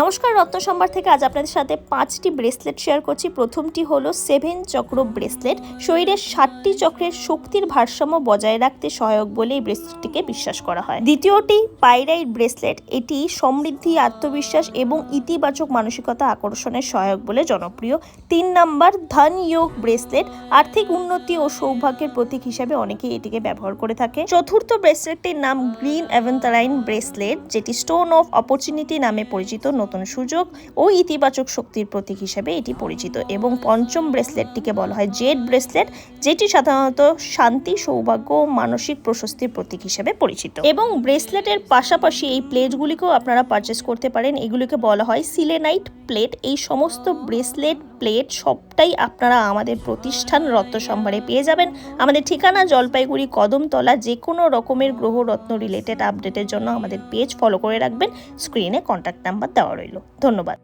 নমস্কার, রত্ন সম্ভার থেকে আজ আপনাদের সাথে 5টি ব্রেসলেট শেয়ার করছি। প্রথমটি হলো 7 চক্র ব্রেসলেট। শরীরের 7টি চক্রের শক্তির ভারসাম্য বজায় রাখতে সহায়ক বলে এই ব্রেসলেটটিকে বিশ্বাস করা হয়। দ্বিতীয়টি পাইরাইট ব্রেসলেট। এটি সমৃদ্ধি, আত্মবিশ্বাস এবং ইতিবাচক মানসিকতা আকর্ষণের সহায়ক বলে জনপ্রিয়। 3 নাম্বার ধন যোগ ব্রেসলেট। আর্থিক উন্নতি ও সৌভাগ্যের প্রতীক হিসেবে অনেকেই এটিকে ব্যবহার করে থাকে। চতুর্থ ব্রেসলেটটির নাম গ্রিন অ্যাভেন্টারাইন ব্রেসলেট, যেটি স্টোন অফ অপরচুনিটি নামে পরিচিত। নতুন সুযোগ ও ইতিবাচক শক্তির প্রতীক হিসেবে এটি পরিচিত। এবং পঞ্চম ব্রেসলেটটিকে বলা হয় জেড ব্রেসলেট, যেটি সাধারণত শান্তি, সৌভাগ্য ও মানসিক প্রশস্তির প্রতীক হিসেবে পরিচিত। এবং ব্রেসলেটের পাশাপাশি এই প্লেটগুলিকেও আপনারা পারচেস করতে পারেন। এগুলিকে বলা হয় সিলেনাইট প্লেট। এই সমস্ত ব্রেসলেট, প্লেট সবটাই আপনারা আমাদের প্রতিষ্ঠান রত্ন সম্ভারে পেয়ে যাবেন। আমাদের ঠিকানা জলপাইগুড়ি কদমতলা। যে কোনো রকমের গ্রহরত্ন রিলেটেড আপডেটের জন্য আমাদের পেজ ফলো করে রাখবেন। স্ক্রিনে কন্ট্যাক্ট নাম্বার দেওয়া রইল। ধন্যবাদ।